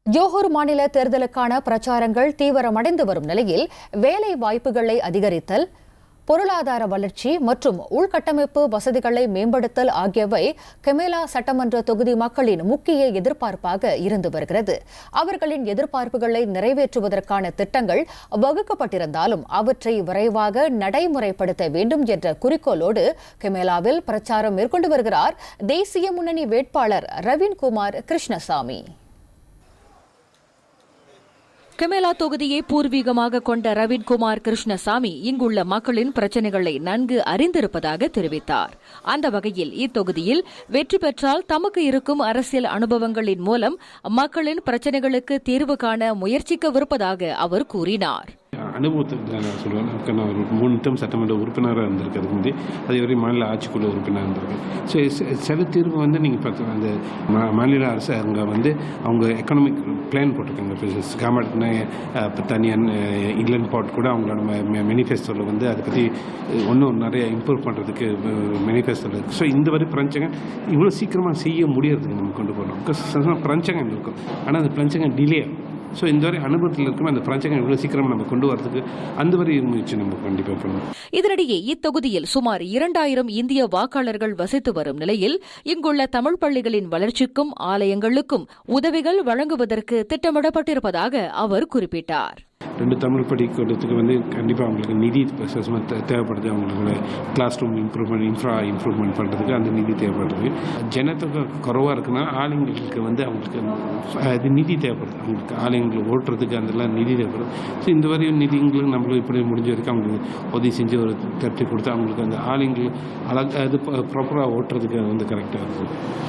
Johor மாநில தேர்தலுக்கான பிரச்சாரங்கள் தீவிரமடைந்து வரும் நிலையில் வேலை வாய்ப்புகளை அதிகரித்தல், பொருளாதார வளர்ச்சி மற்றும் உள்கட்டமைப்பு வசதிகளை மேம்படுத்தல் ஆகியவை கெமேலா சட்டமன்ற தொகுதி மக்களின் முக்கிய எதிர்பார்ப்பாக இருந்து வருகிறது. அவர்களின் எதிர்பார்ப்புகளை நிறைவேற்றுவதற்கான திட்டங்கள் வகுக்கப்பட்டிருந்தாலும் அவற்றை விரைவாக நடைமுறைப்படுத்த வேண்டும் என்ற குறிக்கோளோடு கெமேலாவில் பிரச்சாரம் மேற்கொண்டு வருகிறார் தேசிய முன்னணி வேட்பாளர் ரவீன்குமார் கிருஷ்ணசாமி. கெமேலா தொகுதியை பூர்வீகமாக கொண்ட ரவீன்குமார் கிருஷ்ணசாமி இங்குள்ள மக்களின் பிரச்சினைகளை நன்கு அறிந்திருப்பதாக தெரிவித்தார். அந்த வகையில் இத்தொகுதியில் வெற்றி பெற்றால் தமக்கு இருக்கும் அரசியல் அனுபவங்களின் மூலம் மக்களின் பிரச்சினைகளுக்கு தீர்வு காண முயற்சிக்கவிருப்பதாக அவர் கூறினார். அனுபவத்துக்கு நான் சொல்லுவேன். நான் ஒரு 3 டேர்ம் சட்டமன்ற உறுப்பினராக இருந்திருக்கிறது முந்தைய அதேவரை மாநில ஆட்சிக்குழு உறுப்பினராக இருந்திருக்கேன். ஸோ சில தீர்வு நீங்கள் பார்த்தீங்கன்னா அந்த மாநில அரசு அங்கே அவங்க எக்கனாமிக் பிளான் போட்டிருக்காங்க. கவர்மெண்ட்னா இப்போ தனியாக இங்கிலாந்து பாட் கூட அவங்களோட மேனிஃபெஸ்டோவில் அதை பற்றி இன்னும் நிறைய இம்ப்ரூவ் பண்ணுறதுக்கு மேனிஃபெஸ்டோவில் இருக்குது. ஸோ இந்த மாதிரி பிரச்சனை இவ்வளோ சீக்கிரமாக செய்ய முடியறதுக்கு நம்ம கொண்டு போகணும். பிகாஸ் பிரச்சனை இருக்கும், ஆனால் அந்த பிரச்சனை டிலே ஆகும். ஸோ இந்த வரை அனுபவத்தில் இருக்கும் அந்த பிரச்சனை இவ்வளவு சீக்கிரம் நம்ம கொண்டு வரதுக்கு அந்த வரை முயற்சி நம்ம கண்டிப்பாக பண்ணணும். இதனிடையே இத்தொகுதியில் சுமார் 2000 இந்திய வாக்காளர்கள் வசித்து வரும் நிலையில் இங்குள்ள தமிழ் பள்ளிகளின் வளர்ச்சிக்கும் ஆலயங்களுக்கும் உதவிகள் வழங்குவதற்கு திட்டமிடப்பட்டிருப்பதாக அவர் குறிப்பிட்டார். 2 தமிழ் படிக்கிறதுக்கு கண்டிப்பாக அவங்களுக்கு நிதி தேவைப்படுது. அவங்களோட கிளாஸ் ரூம் இம்ப்ரூவ்மெண்ட் பண்ணுறதுக்கு அந்த நிதி தேவைப்படுது. ஜனத்தொகை குறைவாக இருக்குன்னா ஆளுங்களுக்கு அவங்களுக்கு அது நிதி தேவைப்படுது. அவங்களுக்கு ஆலயங்களை ஓட்டுறதுக்கு அதெல்லாம் நிதி தேவைப்படுது. ஸோ இந்த வரையும் நிதிங்களுக்கு நம்மளும் இப்படி முடிஞ்ச வரைக்கும் அவங்களுக்கு உதவி செஞ்சு ஒரு தட்டி கொடுத்து அவங்களுக்கு அந்த ஆலயங்கள் அது ப்ராப்பராக ஓட்டுறதுக்கு கரெக்டாக இருக்குது.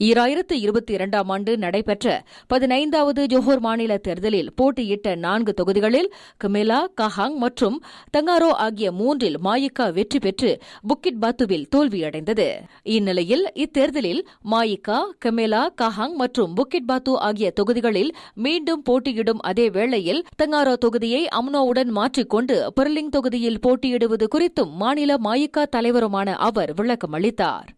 2022ஆம் ஆண்டு நடைபெற்ற 15வது ஜோஹர் மாநில தேர்தலில் போட்டியிட்ட 4 தொகுதிகளில் கெமேலா, கஹாங் மற்றும் தங்காரோ ஆகிய 3இல் மாயிகா வெற்றி பெற்று புக்கிட் பாத்துவில் தோல்வியடைந்தது. இந்நிலையில் இத்தேர்தலில் மாயிகா, கெமேலா, கஹாங் மற்றும் புக்கிட் பாத்து ஆகிய தொகுதிகளில் மீண்டும் போட்டியிடும் அதே வேளையில் தங்காரோ தொகுதியை அம்னோவுடன் மாற்றிக்கொண்டு பெர்லிங் தொகுதியில் போட்டியிடுவது குறித்தும் மாநில மாயிகா தலைவருமான அவர் விளக்கமளித்தார்.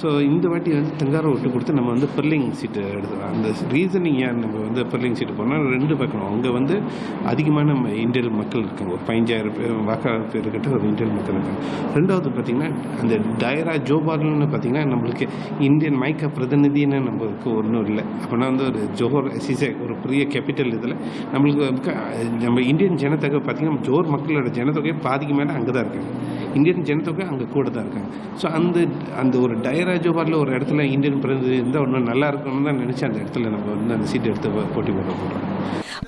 ஸோ இந்த வாட்டி தங்காரோ விட்டு கொடுத்து நம்ம பெர்லிங் சீட்டு எடுத்துக்கலாம். அந்த ரீசனிங் ஏன் நம்ம பெர்லிங் சீட்டு போனால் 2 பார்க்கணும். அங்கே அதிகமான இந்தியன் மக்கள் இருக்காங்க. ஒரு 15,000 பேர் வாக்காளர் பேர் கிட்ட ஒரு இந்தியன் மக்கள் இருக்காங்க. 2வது பார்த்திங்கன்னா அந்த டைரா ஜோபார்னு பார்த்திங்கன்னா நம்மளுக்கு இந்தியன் மைக்கா பிரதிநிதின்னு நம்மளுக்கு ஒன்றும் இல்லை. அப்படின்னா ஒரு ஜோஹர் ஒரு பெரிய கேபிட்டல் இதில் நம்மளுக்கு நம்ம இந்தியன் ஜனத்தொகை பார்த்திங்கன்னா ஜோஹர் மக்களோட ஜனத்தொகை பாதிக்கு மேலே அங்கே தான் இருக்காங்க. இந்தியன் ஜனத்தொகை அங்கே கூட தான் இருக்காங்க. ஸோ அந்த ஒரு டைரா ஜோபாரில் ஒரு இடத்துல இந்தியன் பிரதிநிதி இருந்தால் ஒன்றும் நல்லா இருக்கணும்னு தான் நினச்சி அந்த இடத்துல நம்ம அந்த சீட் எடுத்து போட்டி போட போகிறோம்.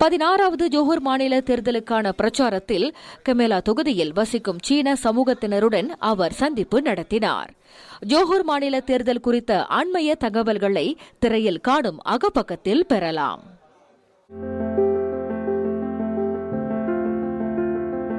16வது ஜோஹர் மாநில தேர்தலுக்கான பிரச்சாரத்தில் கெமேலா தொகுதியில் வசிக்கும் சீன சமூகத்தினருடன் அவர் சந்திப்பு நடத்தினார். ஜோஹர் மாநில தேர்தல் குறித்த அண்மைய தகவல்களை திரையில் காணும் அகப்பக்கத்தில் பெறலாம்.